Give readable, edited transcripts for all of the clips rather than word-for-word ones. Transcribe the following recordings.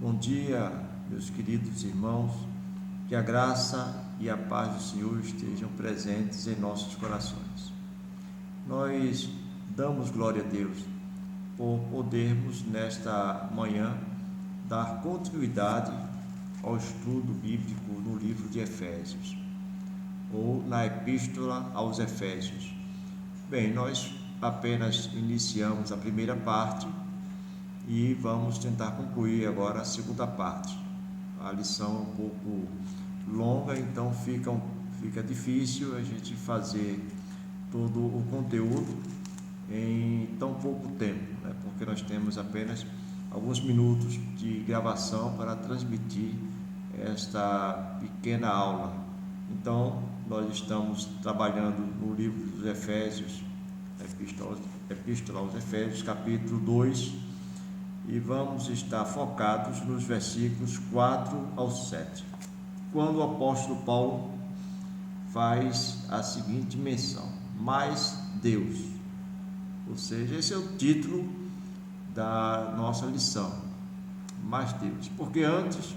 Bom dia, meus queridos irmãos, que a graça e a paz do Senhor estejam presentes em nossos corações. Nós damos glória a Deus por podermos nesta manhã dar continuidade ao estudo bíblico no livro de Efésios, ou na Epístola aos Efésios. Bem, nós apenas iniciamos a primeira parte e vamos tentar concluir agora a segunda parte. A lição é um pouco longa, então fica difícil a gente fazer todo o conteúdo em tão pouco tempo, né? Porque nós temos apenas alguns minutos de gravação para transmitir esta pequena aula. Então, nós estamos trabalhando no livro dos Efésios, Epístola aos Efésios, capítulo 2, e vamos estar focados nos versículos 4 ao 7, quando o apóstolo Paulo faz a seguinte menção: mais Deus. Ou seja, esse é o título da nossa lição, mais Deus, porque antes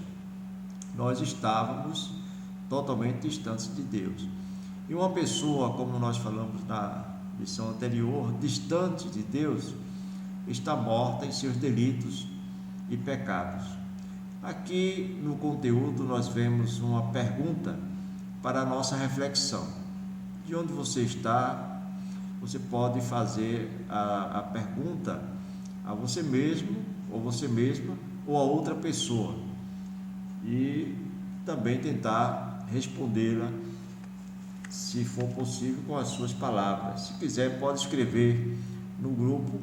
nós estávamos totalmente distantes de Deus. E uma pessoa, como nós falamos na lição anterior, distante de Deus, está morta em seus delitos e pecados. Aqui no conteúdo nós vemos uma pergunta para a nossa reflexão. De onde você está? Você pode fazer a pergunta a você mesmo, ou você mesma, ou a outra pessoa, e também tentar respondê-la, se for possível, com as suas palavras. Se quiser, pode escrever no grupo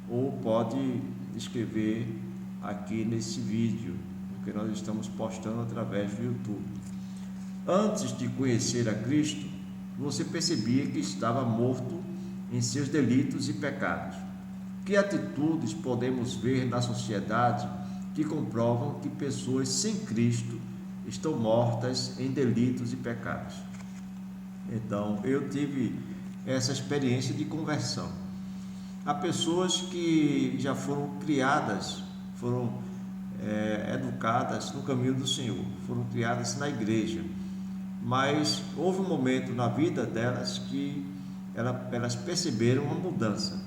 ou pode escrever aqui nesse vídeo, que nós estamos postando através do YouTube. Antes de conhecer a Cristo, você percebia que estava morto em seus delitos e pecados. Que atitudes podemos ver na sociedade que comprovam que pessoas sem Cristo estão mortas em delitos e pecados? Então, eu tive essa experiência de conversão. Há pessoas que já foram criadas, foram educadas no caminho do Senhor, foram criadas na igreja, mas houve um momento na vida delas que elas perceberam uma mudança,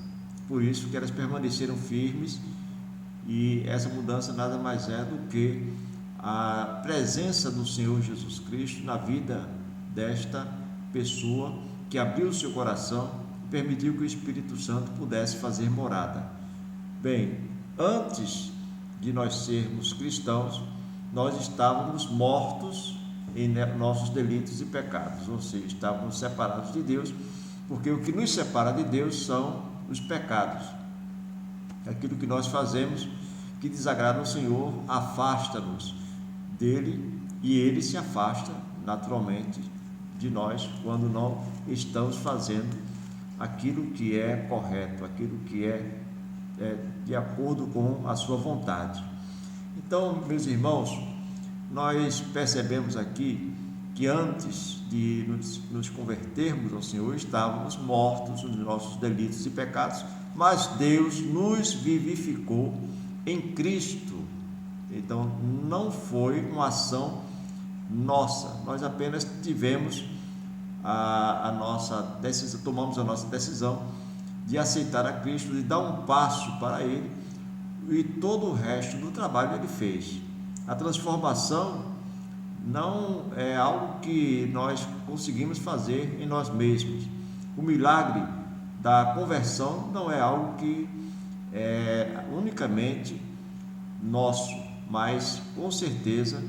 por isso que elas permaneceram firmes, e essa mudança nada mais é do que a presença do Senhor Jesus Cristo na vida desta pessoa que abriu o seu coração, permitiu que o Espírito Santo pudesse fazer morada. Bem, antes de nós sermos cristãos, nós estávamos mortos em nossos delitos e pecados, ou seja, estávamos separados de Deus, porque o que nos separa de Deus são os pecados. Aquilo que nós fazemos que desagrada ao Senhor afasta-nos dele, e ele se afasta naturalmente de nós quando não estamos fazendo aquilo que é correto, aquilo que é de acordo com a sua vontade. Então, meus irmãos, nós percebemos aqui que antes de nos convertermos ao Senhor, estávamos mortos nos nossos delitos e pecados, mas Deus nos vivificou em Cristo. Então, não foi uma ação nossa, nós apenas tivemos a nossa decisão, tomamos a nossa decisão de aceitar a Cristo, de dar um passo para Ele, e todo o resto do trabalho Ele fez. A transformação não é algo que nós conseguimos fazer em nós mesmos. O milagre da conversão não é algo que é unicamente nosso, mas com certeza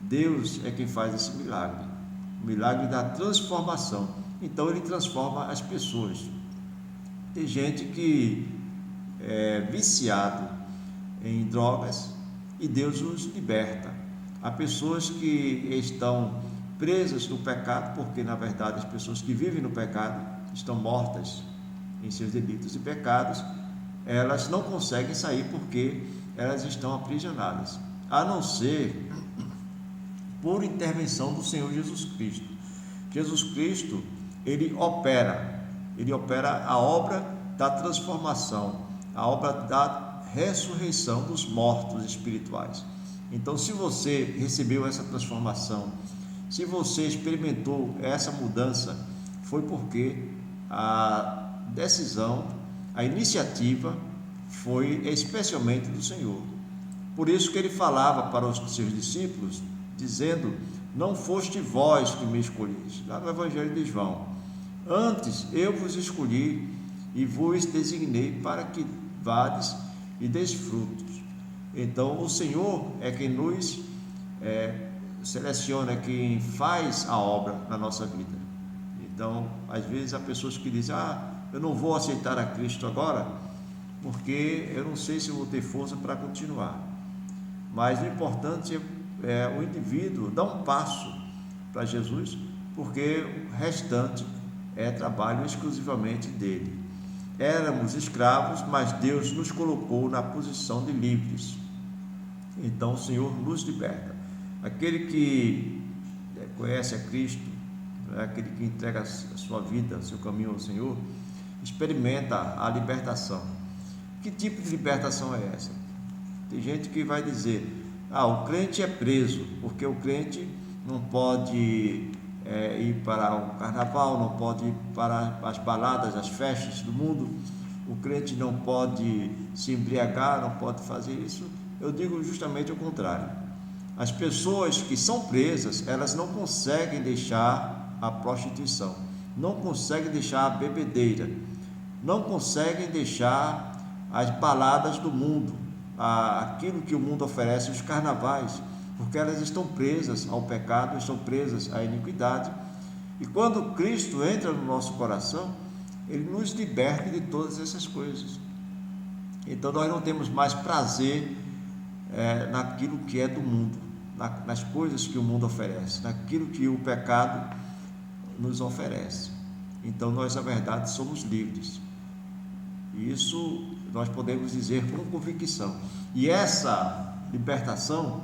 Deus é quem faz esse milagre. O milagre da transformação. Então ele transforma as pessoas. Tem gente que é viciado em drogas e Deus os liberta. Há pessoas que estão presas no pecado, porque na verdade as pessoas que vivem no pecado estão mortas em seus delitos e pecados. Elas não conseguem sair porque elas estão aprisionadas, a não ser por intervenção do Senhor Jesus Cristo. Jesus Cristo, ele opera a obra da transformação, a obra da ressurreição dos mortos espirituais. Então, se você recebeu essa transformação, se você experimentou essa mudança, foi porque a decisão, a iniciativa foi especialmente do Senhor. Por isso que ele falava para os seus discípulos, dizendo: não foste vós que me escolheste, lá no Evangelho de João. Antes eu vos escolhi e vos designei para que vades e deis frutos. Então o Senhor é quem nos seleciona, quem faz a obra na nossa vida. Então, às vezes há pessoas que dizem: eu não vou aceitar a Cristo agora, porque eu não sei se eu vou ter força para continuar. Mas o importante é o indivíduo dar um passo para Jesus, porque o restante é trabalho exclusivamente dele. Éramos escravos, mas Deus nos colocou na posição de livres. Então o Senhor nos liberta. Aquele que conhece a Cristo, aquele que entrega a sua vida, o seu caminho ao Senhor, experimenta a libertação. Que tipo de libertação é essa? Tem gente que vai dizer: o crente é preso, porque o crente não pode ir para o carnaval, não pode ir para as baladas, as festas do mundo, o crente não pode se embriagar, não pode fazer isso. Eu digo justamente o contrário. As pessoas que são presas, elas não conseguem deixar a prostituição, não conseguem deixar a bebedeira, não conseguem deixar as baladas do mundo, aquilo que o mundo oferece, os carnavais, porque elas estão presas ao pecado, estão presas à iniquidade. E quando Cristo entra no nosso coração, Ele nos liberta de todas essas coisas. Então nós não temos mais prazer naquilo que é do mundo, nas coisas que o mundo oferece, naquilo que o pecado nos oferece. Então nós, na verdade, somos livres. Isso nós podemos dizer com convicção. E essa libertação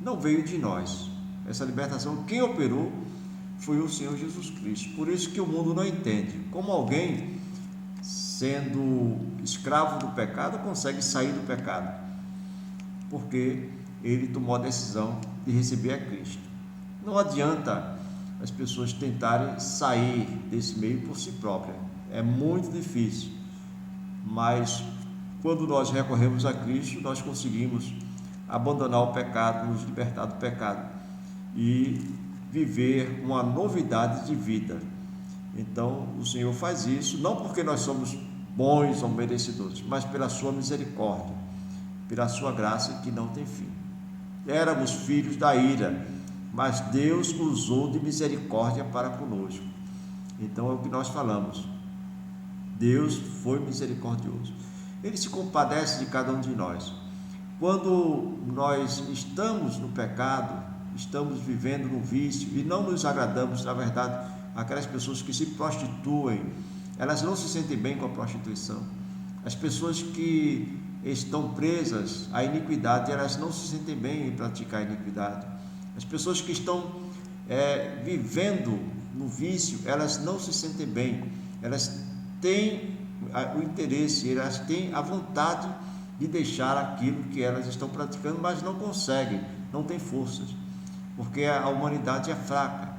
não veio de nós. Essa libertação, quem operou foi o Senhor Jesus Cristo. Por isso que o mundo não entende como alguém, sendo escravo do pecado, consegue sair do pecado, porque ele tomou a decisão de receber a Cristo. Não adianta as pessoas tentarem sair desse meio por si próprias, é muito difícil, mas quando nós recorremos a Cristo, nós conseguimos abandonar o pecado, nos libertar do pecado e viver uma novidade de vida. Então o Senhor faz isso, não porque nós somos bons ou merecedores, mas pela sua misericórdia, pela sua graça que não tem fim. Éramos filhos da ira, mas Deus usou de misericórdia para conosco. Então é o que nós falamos: Deus foi misericordioso. Ele se compadece de cada um de nós. Quando nós estamos no pecado, estamos vivendo no vício e não nos agradamos, na verdade, aquelas pessoas que se prostituem, elas não se sentem bem com a prostituição. As pessoas que estão presas à iniquidade, elas não se sentem bem em praticar a iniquidade. As pessoas que estão vivendo no vício, elas não se sentem bem, elas têm o interesse, elas têm a vontade de deixar aquilo que elas estão praticando, mas não conseguem, não têm forças, porque a humanidade é fraca,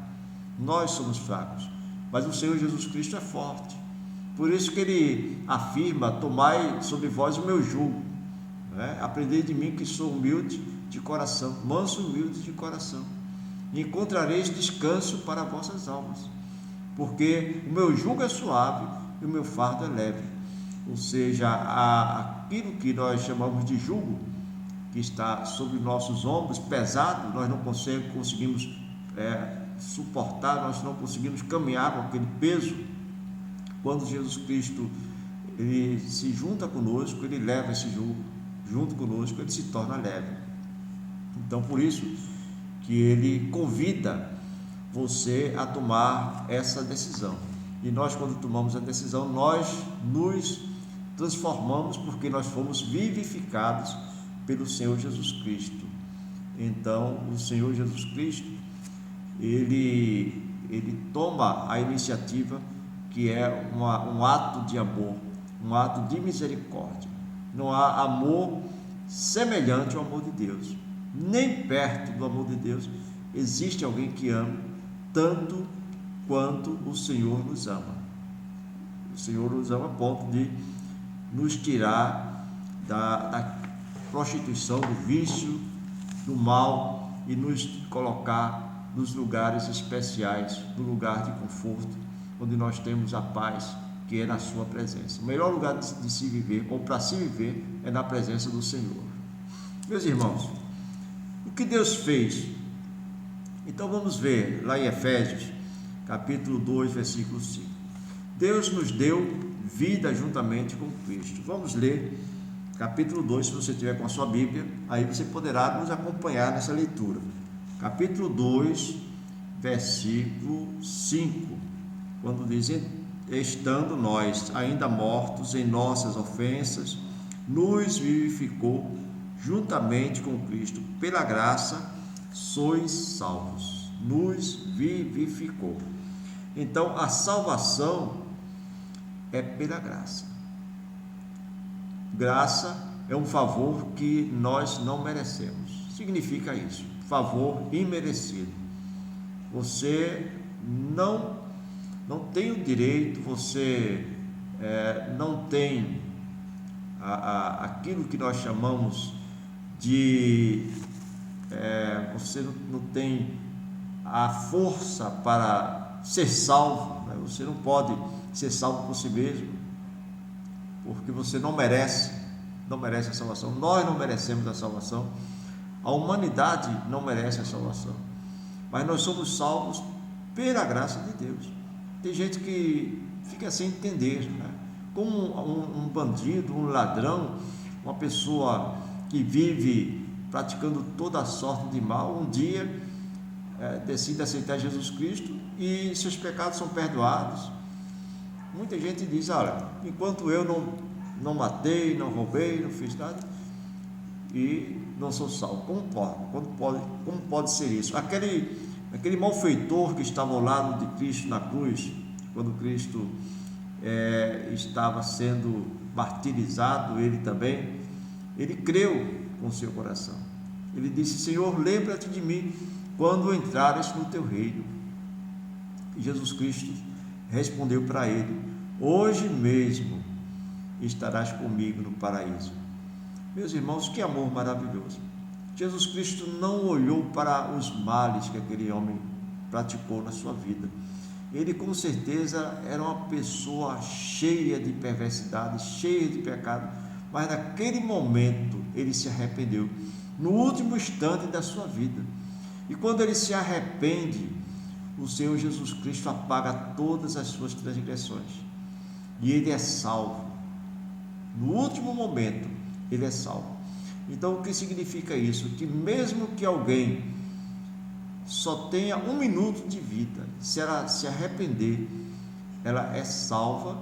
nós somos fracos, mas o Senhor Jesus Cristo é forte. Por isso que Ele afirma: tomai sobre vós o meu jugo, aprendei de mim que sou humilde de coração, manso e humilde de coração, e encontrareis descanso para vossas almas, porque o meu jugo é suave e o meu fardo é leve. Ou seja, aquilo que nós chamamos de jugo, que está sobre nossos ombros, pesado, nós não conseguimos suportar, nós não conseguimos caminhar com aquele peso. Quando Jesus Cristo ele se junta conosco, ele leva esse jugo junto conosco, ele se torna leve. Então, por isso que ele convida você a tomar essa decisão. E nós, quando tomamos a decisão, nós nos transformamos, porque nós fomos vivificados pelo Senhor Jesus Cristo. Então, o Senhor Jesus Cristo, ele toma a iniciativa, que é um ato de amor, um ato de misericórdia. Não há amor semelhante ao amor de Deus. nem perto do amor de Deus existe alguém que ame tanto quanto o Senhor nos ama. O Senhor nos ama a ponto de nos tirar da prostituição, do vício, do mal, e nos colocar nos lugares especiais, no lugar de conforto, onde nós temos a paz, que é na sua presença. O melhor lugar de se viver, ou para se viver, é na presença do Senhor. Meus irmãos, o que Deus fez? Então vamos ver lá em Efésios, capítulo 2, versículo 5. Deus nos deu vida juntamente com Cristo. Vamos ler capítulo 2, se você tiver com a sua Bíblia, aí você poderá nos acompanhar nessa leitura. Capítulo 2, versículo 5, quando diz: estando nós ainda mortos em nossas ofensas, nos vivificou juntamente com Cristo, pela graça sois salvos. Nos vivificou. Então a salvação é pela graça. Graça é um favor que nós não merecemos. Significa isso, favor imerecido. Você não tem o direito, você não tem aquilo que nós chamamos de você não tem a força para ser salvo, né? Você não pode ser salvo por si mesmo, porque você não merece a salvação. Nós não merecemos a salvação, a humanidade não merece a salvação, mas nós somos salvos pela graça de Deus. Tem gente que fica sem entender, né? Como um bandido, um ladrão, uma pessoa que vive praticando toda a sorte de mal, um dia decide aceitar Jesus Cristo e seus pecados são perdoados. Muita gente diz: olha, enquanto eu não matei, não roubei, não fiz nada, e não sou salvo. Como pode ser isso? Aquele malfeitor que estava ao lado de Cristo na cruz, quando Cristo estava sendo martirizado, ele creu com seu coração. Ele disse: Senhor, lembra-te de mim quando entrares no teu reino. E Jesus Cristo respondeu para ele: hoje mesmo estarás comigo no paraíso. Meus irmãos, que amor maravilhoso! Jesus Cristo não olhou para os males que aquele homem praticou na sua vida. Ele com certeza era uma pessoa cheia de perversidade, cheia de pecado, mas naquele momento ele se arrependeu, no último instante da sua vida. E quando ele se arrepende, o Senhor Jesus Cristo apaga todas as suas transgressões e ele é salvo. No último momento ele é salvo. Então o que significa isso? Que mesmo que alguém só tenha 1 minuto de vida, se ela se arrepender, ela é salva,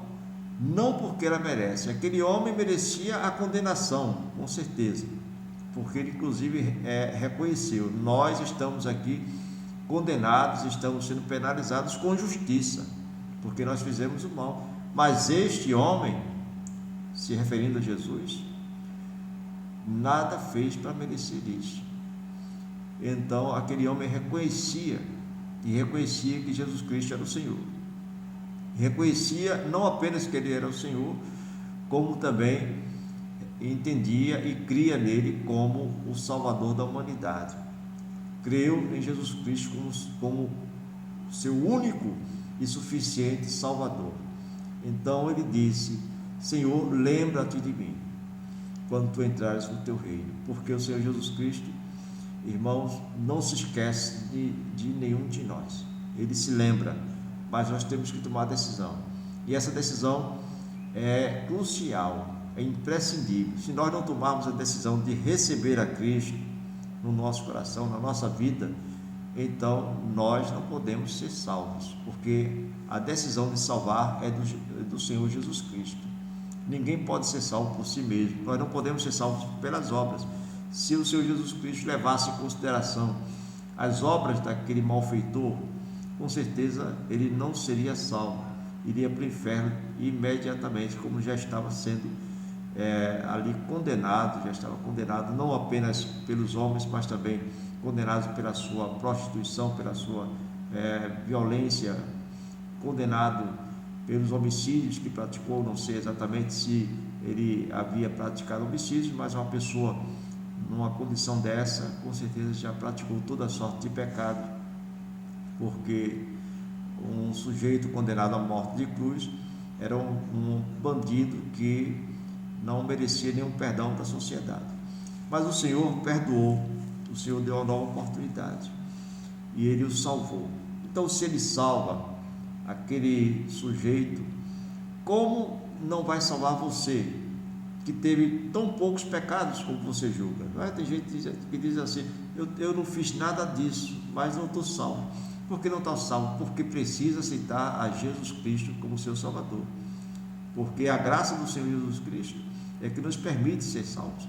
não porque ela merece. Aquele homem merecia a condenação, com certeza, porque ele inclusive reconheceu: nós estamos aqui condenados, estamos sendo penalizados com justiça, porque nós fizemos o mal. Mas este homem, se referindo a Jesus, nada fez para merecer isso. Então aquele homem reconhecia que Jesus Cristo era o Senhor. Reconhecia não apenas que ele era o Senhor, como também entendia e cria nele como o Salvador da humanidade. Creu em Jesus Cristo como seu único e suficiente Salvador. Então ele disse: Senhor, lembra-te de mim quando tu entrares no teu reino. Porque o Senhor Jesus Cristo, irmãos, não se esquece de nenhum de nós. Ele se lembra, mas nós temos que tomar a decisão. E essa decisão é crucial, é imprescindível. Se nós não tomarmos a decisão de receber a Cristo no nosso coração, na nossa vida, então nós não podemos ser salvos, porque a decisão de salvar é do Senhor Jesus Cristo. Ninguém pode ser salvo por si mesmo. Nós não podemos ser salvos pelas obras. Se o Senhor Jesus Cristo levasse em consideração as obras daquele malfeitor, com certeza ele não seria salvo, iria para o inferno imediatamente, como já estava sendo ali condenado, já estava condenado não apenas pelos homens, mas também condenado pela sua prostituição, pela sua violência, condenado pelos homicídios que praticou. Não sei exatamente se ele havia praticado homicídios, mas uma pessoa numa condição dessa, com certeza já praticou toda sorte de pecado, porque um sujeito condenado à morte de cruz era um bandido que não merecia nenhum perdão da sociedade. Mas o Senhor perdoou, o Senhor deu uma nova oportunidade e Ele o salvou. Então, se Ele salva aquele sujeito, como não vai salvar você, que teve tão poucos pecados como você julga? Não é? Tem gente que diz assim: eu não fiz nada disso, mas não estou salvo. Por que não está salvo? Porque precisa aceitar a Jesus Cristo como seu Salvador. Porque a graça do Senhor Jesus Cristo é que nos permite ser salvos.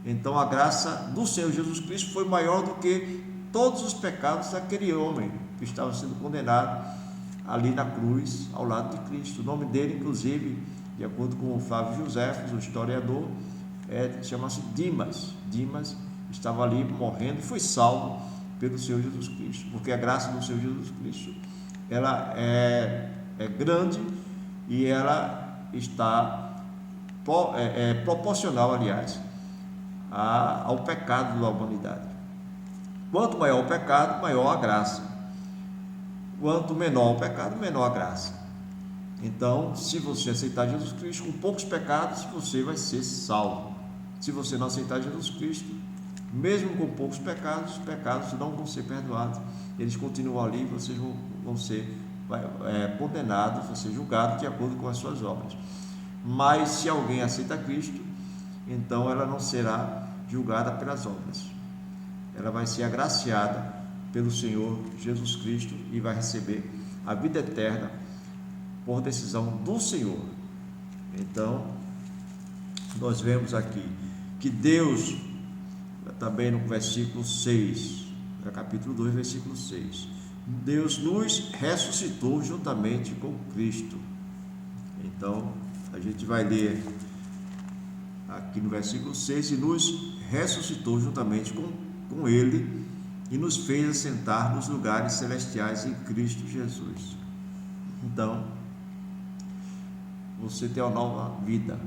Então a graça do Senhor Jesus Cristo foi maior do que todos os pecados daquele homem que estava sendo condenado ali na cruz, ao lado de Cristo. O nome dele, inclusive, de acordo com o Flávio Josefo, o historiador, chama-se Dimas. Dimas estava ali morrendo e foi salvo pelo Senhor Jesus Cristo, porque a graça do Senhor Jesus Cristo, ela é grande e ela está proporcional, aliás, ao pecado da humanidade. Quanto maior o pecado, maior a graça. Quanto menor o pecado, menor a graça. Então, se você aceitar Jesus Cristo com poucos pecados, você vai ser salvo. Se você não aceitar Jesus Cristo, mesmo com poucos pecados, os pecados não vão ser perdoados. Eles continuam ali, vocês vão ser condenados, vão ser julgados de acordo com as suas obras. Mas se alguém aceita Cristo, então ela não será julgada pelas obras. Ela vai ser agraciada pelo Senhor Jesus Cristo e vai receber a vida eterna por decisão do Senhor. Então, nós vemos aqui que Deus, também no versículo 6, capítulo 2, versículo 6, Deus nos ressuscitou juntamente com Cristo. Então, a gente vai ler aqui no versículo 6, e nos ressuscitou juntamente com Ele e nos fez assentar nos lugares celestiais em Cristo Jesus. Então, você tem uma nova vida.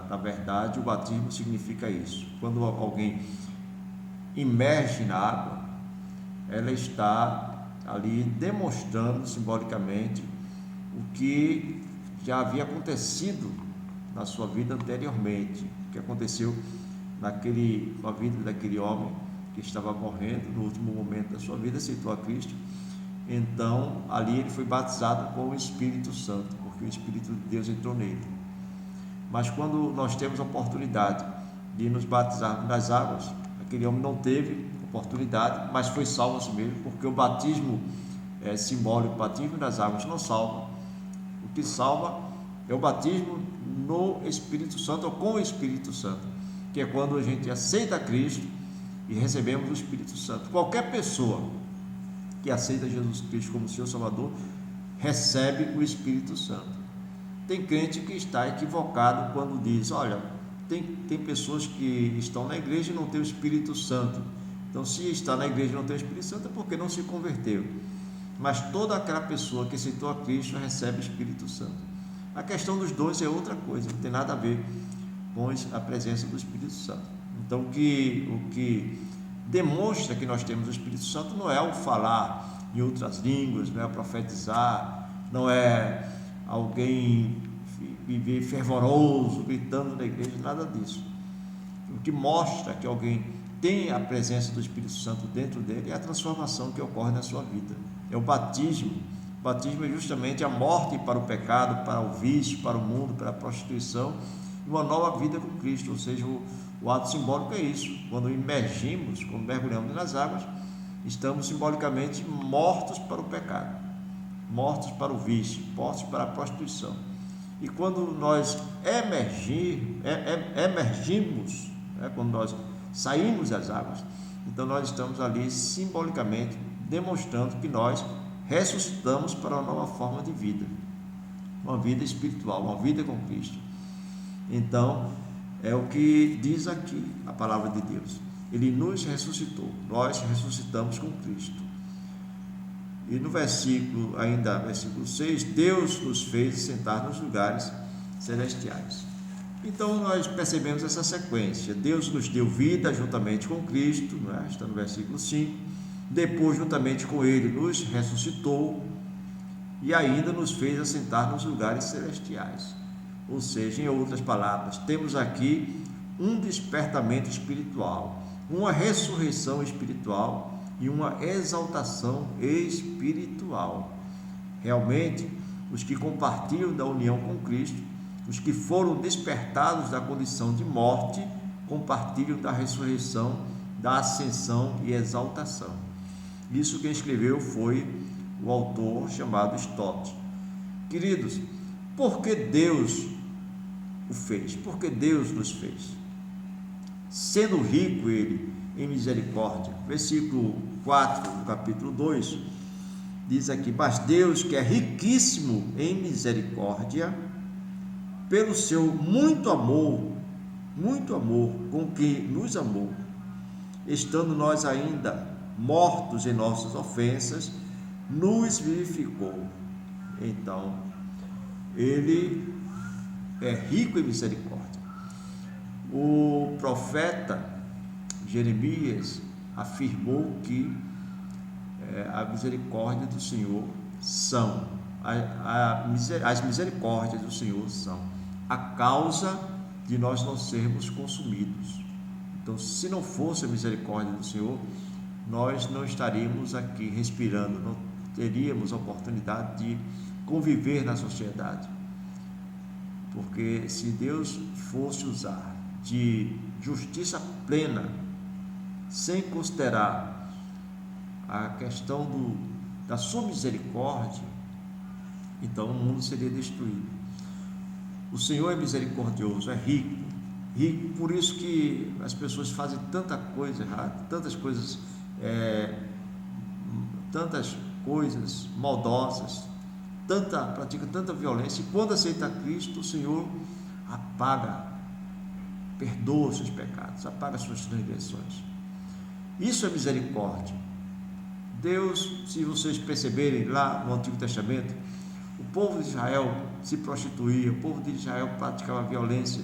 Na verdade, o batismo significa isso. Quando alguém imerge na água, ela está ali demonstrando simbolicamente o que já havia acontecido na sua vida anteriormente, o que aconteceu com a vida daquele homem que estava morrendo no último momento da sua vida, aceitou a Cristo. Então, ali ele foi batizado com o Espírito Santo, porque o Espírito de Deus entrou nele. Mas quando nós temos a oportunidade de nos batizarmos nas águas, aquele homem não teve oportunidade, mas foi salvo a si mesmo, porque o batismo simbólico, o batismo nas águas não salva. O que salva é o batismo no Espírito Santo, ou com o Espírito Santo, que é quando a gente aceita Cristo e recebemos o Espírito Santo. Qualquer pessoa que aceita Jesus Cristo como seu Salvador recebe o Espírito Santo. Tem crente que está equivocado quando diz: olha, tem pessoas que estão na igreja e não tem o Espírito Santo. Então, se está na igreja e não tem o Espírito Santo, é porque não se converteu. Mas toda aquela pessoa que aceitou a Cristo recebe o Espírito Santo. A questão dos dons é outra coisa, não tem nada a ver com a presença do Espírito Santo. Então, o que demonstra que nós temos o Espírito Santo não é o falar em outras línguas, não é o profetizar, não é alguém viver fervoroso, gritando na igreja, nada disso. O que mostra que alguém tem a presença do Espírito Santo dentro dele é a transformação que ocorre na sua vida. É o batismo. O batismo é justamente a morte para o pecado, para o vício, para o mundo, para a prostituição, e uma nova vida com Cristo. Ou seja, o ato simbólico é isso. Quando imergimos, quando mergulhamos nas águas, estamos simbolicamente mortos para o pecado, mortos para o vício, mortos para a prostituição. E quando nós emergimos, quando nós saímos das águas, então nós estamos ali simbolicamente demonstrando que nós ressuscitamos para uma nova forma de vida, uma vida espiritual, uma vida com Cristo. Então, é o que diz aqui a palavra de Deus. Ele nos ressuscitou, nós ressuscitamos com Cristo. E no versículo 6, Deus nos fez sentar nos lugares celestiais. Então nós percebemos essa sequência. Deus nos deu vida juntamente com Cristo, não é? Está no versículo 5. Depois, juntamente com Ele, nos ressuscitou e ainda nos fez assentar nos lugares celestiais. Ou seja, em outras palavras, temos aqui um despertamento espiritual, uma ressurreição espiritual e uma exaltação espiritual. Realmente, os que compartilham da união com Cristo, os que foram despertados da condição de morte, compartilham da ressurreição, da ascensão e exaltação. Isso quem escreveu foi o autor chamado Stott. Queridos, por que Deus o fez? Por que Deus nos fez? Sendo rico Ele em misericórdia. Versículo 4 do capítulo 2 diz aqui: mas Deus, que é riquíssimo em misericórdia, pelo seu muito amor com que nos amou, estando nós ainda mortos em nossas ofensas, nos vivificou. Então, Ele é rico em misericórdia. O profeta Jeremias afirmou que a misericórdia do Senhor são, as misericórdias do Senhor são a causa de nós não sermos consumidos. Então, se não fosse a misericórdia do Senhor, nós não estaríamos aqui respirando, não teríamos a oportunidade de conviver na sociedade. Porque se Deus fosse usar de justiça plena, sem considerar a questão da sua misericórdia, então o mundo seria destruído. O Senhor é misericordioso, é rico, por isso que as pessoas fazem tanta coisa errada, tantas coisas maldosas, pratica tanta violência, e quando aceita Cristo, o Senhor apaga, perdoa os seus pecados, apaga as suas transgressões. Isso é misericórdia. Deus, se vocês perceberem lá no Antigo Testamento, o povo de Israel se prostituía, o povo de Israel praticava violência,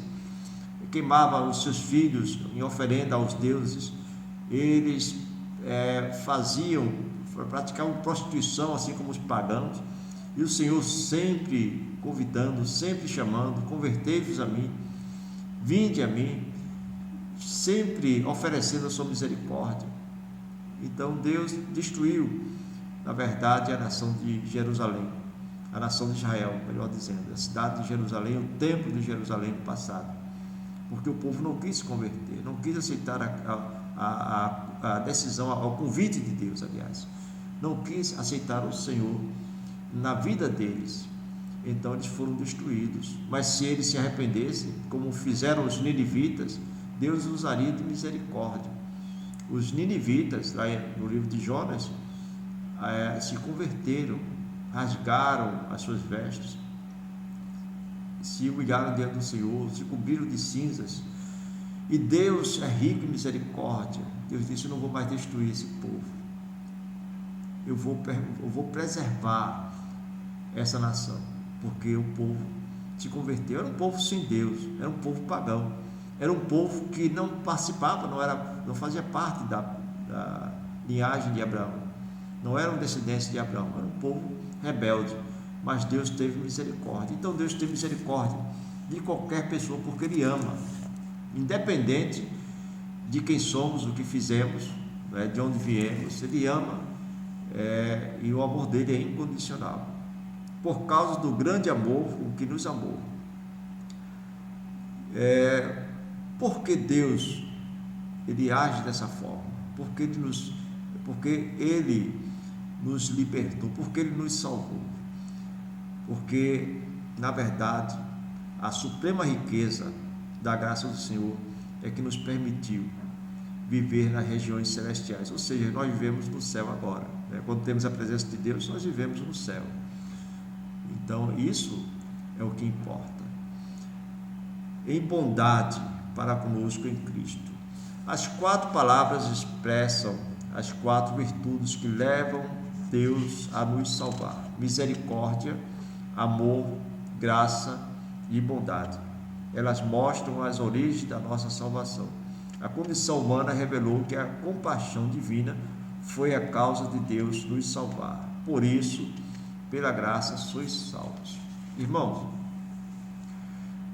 queimava os seus filhos em oferenda aos deuses, eles praticavam prostituição, assim como os pagãos, e o Senhor sempre convidando, sempre chamando: convertei-vos a mim, vinde a mim, sempre oferecendo a sua misericórdia. Então Deus destruiu, na verdade, a nação de Jerusalém, a nação de Israel, melhor dizendo, a cidade de Jerusalém, o templo de Jerusalém no passado, porque o povo não quis se converter, não quis aceitar a decisão, ao convite de Deus, aliás, não quis aceitar o Senhor na vida deles. Então eles foram destruídos. Mas se eles se arrependessem, como fizeram os ninivitas, Deus usaria de misericórdia. Os ninivitas, lá no livro de Jonas, se converteram, rasgaram as suas vestes, se humilharam diante do Senhor, se cobriram de cinzas. E Deus é rico em misericórdia. Deus disse: eu não vou mais destruir esse povo, eu vou preservar essa nação, porque o povo se converteu. Era um povo sem Deus, era um povo pagão, era um povo que não participava, não fazia parte da linhagem de Abraão, não eram descendentes de Abraão, era um povo rebelde. Mas Deus teve misericórdia. Então Deus teve misericórdia de qualquer pessoa, porque Ele ama, independente de quem somos, o que fizemos, de onde viemos. Ele ama, e o amor dele é incondicional, por causa do grande amor com que nos amou. Porque Deus, Ele age dessa forma, porque Ele nos libertou, porque Ele nos salvou, porque, na verdade, a suprema riqueza da graça do Senhor é que nos permitiu viver nas regiões celestiais, ou seja, nós vivemos no céu agora, quando temos a presença de Deus, nós vivemos no céu. Então isso é o que importa. em bondade para conosco em Cristo. As 4 palavras expressam as 4 virtudes que levam Deus a nos salvar: misericórdia, amor, graça e bondade. Elas mostram as origens da nossa salvação. A condição humana revelou que a compaixão divina foi a causa de Deus nos salvar. Por isso, pela graça sois salvos. Irmãos,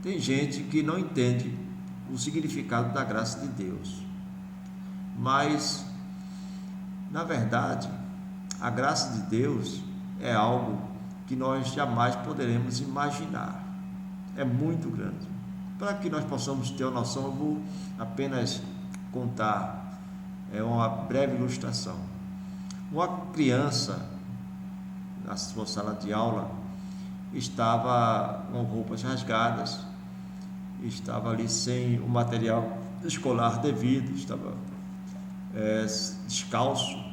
tem gente que não entende o significado da graça de Deus, mas, na verdade, a graça de Deus é algo que nós jamais poderemos imaginar. É muito grande. Para que nós possamos ter uma noção, eu vou apenas contar uma breve ilustração. Uma criança, na sua sala de aula, estava com roupas rasgadas, estava ali sem o material escolar devido, estava descalço,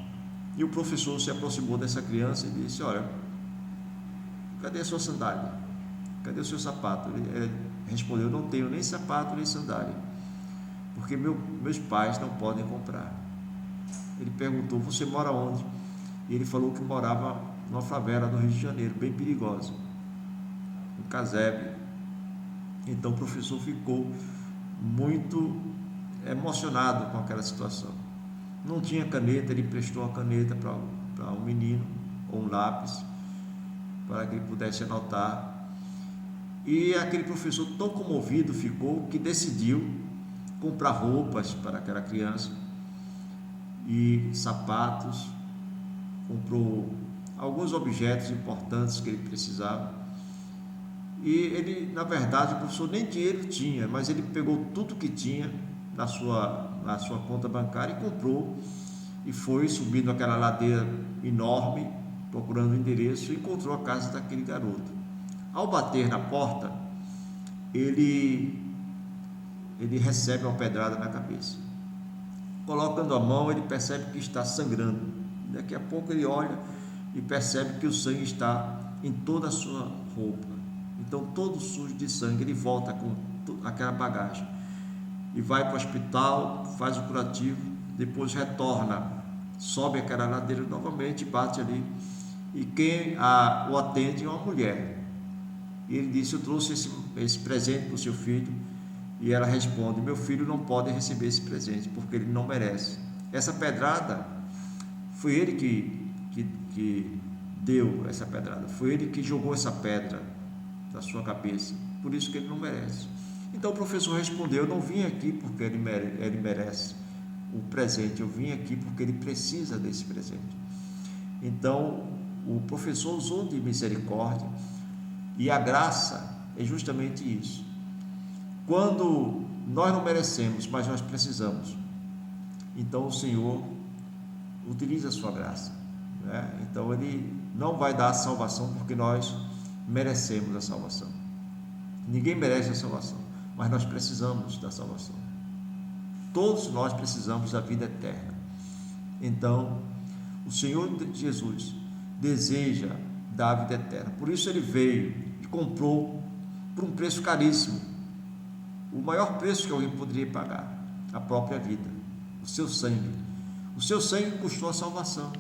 e o professor se aproximou dessa criança e disse: olha, cadê a sua sandália? Cadê o seu sapato? Ele respondeu: não tenho nem sapato nem sandália, porque meus pais não podem comprar. Ele perguntou: você mora onde? E ele falou que morava numa favela do Rio de Janeiro, bem perigosa, em Casebre. Então o professor ficou muito emocionado com aquela situação. Não tinha caneta, ele emprestou uma caneta para um menino, ou um lápis, para que ele pudesse anotar. E aquele professor tão comovido ficou que decidiu comprar roupas para aquela criança e sapatos, comprou alguns objetos importantes que ele precisava. E ele, na verdade, o professor nem dinheiro tinha, mas ele pegou tudo que tinha na sua conta bancária e comprou, e foi subindo aquela ladeira enorme, procurando o endereço, e encontrou a casa daquele garoto. Ao bater na porta, ele recebe uma pedrada na cabeça. Colocando a mão, ele percebe que está sangrando. Daqui a pouco ele olha e percebe que o sangue está em toda a sua roupa. Então, todo sujo de sangue, ele volta com aquela bagagem e vai para o hospital, faz o curativo, depois retorna, sobe aquela ladeira novamente, bate ali, e quem o atende é uma mulher. E ele disse: eu trouxe esse presente para o seu filho. E ela responde: meu filho não pode receber esse presente, porque ele não merece. Essa pedrada, foi ele que deu essa pedrada, foi ele que jogou essa pedra da sua cabeça, por isso que ele não merece. Então o professor respondeu: eu não vim aqui porque ele merece o presente, eu vim aqui porque ele precisa desse presente. Então o professor usou de misericórdia, e a graça é justamente isso. Quando nós não merecemos, mas nós precisamos, então o Senhor utiliza a sua graça, né? Então ele não vai dar a salvação porque nós merecemos a salvação. Ninguém merece a salvação, mas nós precisamos da salvação. Todos nós precisamos da vida eterna. Então o Senhor Jesus deseja dar a vida eterna. Por isso ele veio e comprou por um preço caríssimo, o maior preço que alguém poderia pagar: a própria vida, o seu sangue. O seu sangue custou a salvação.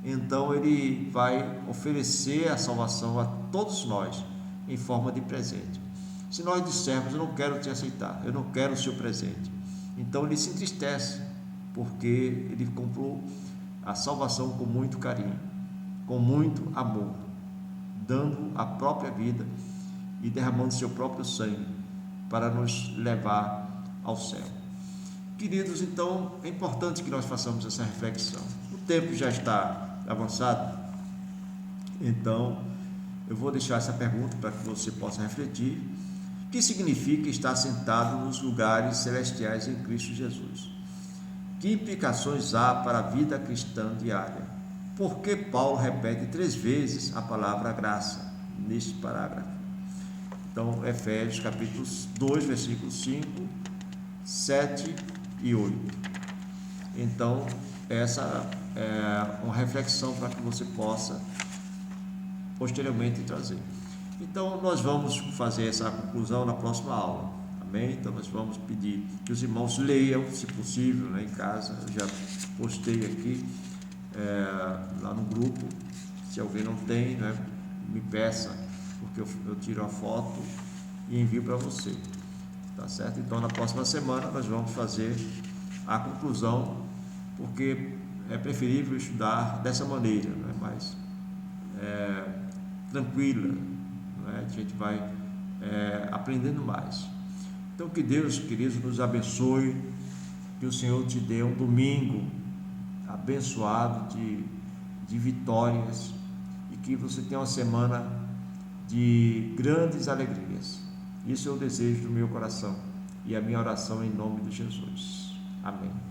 Então ele vai oferecer a salvação a todos nós em forma de presente. Se nós dissermos: eu não quero te aceitar, eu não quero o seu presente, então ele se entristece, porque ele comprou a salvação com muito carinho, com muito amor, dando a própria vida e derramando seu próprio sangue para nos levar ao céu. Queridos, então é importante que nós façamos essa reflexão. O tempo já está avançado, então eu vou deixar essa pergunta para que você possa refletir. O que significa estar sentado nos lugares celestiais em Cristo Jesus? Que implicações há para a vida cristã diária? Por que Paulo repete 3 vezes a palavra graça neste parágrafo? Então, Efésios capítulo 2, versículos 5, 7 e 8. Então, essa é uma reflexão para que você possa posteriormente trazer. Então, nós vamos fazer essa conclusão na próxima aula. Amém? Então nós vamos pedir que os irmãos leiam, se possível, em casa. Eu já postei aqui lá no grupo. Se alguém não tem, me peça, porque eu tiro a foto e envio para você, tá certo? Então na próxima semana nós vamos fazer a conclusão, porque é preferível estudar dessa maneira, mais tranquila, a gente vai aprendendo mais. Então que Deus, queridos, nos abençoe, que o Senhor te dê um domingo abençoado de vitórias, e que você tenha uma semana de grandes alegrias. Isso é o desejo do meu coração e a minha oração em nome de Jesus. Amém.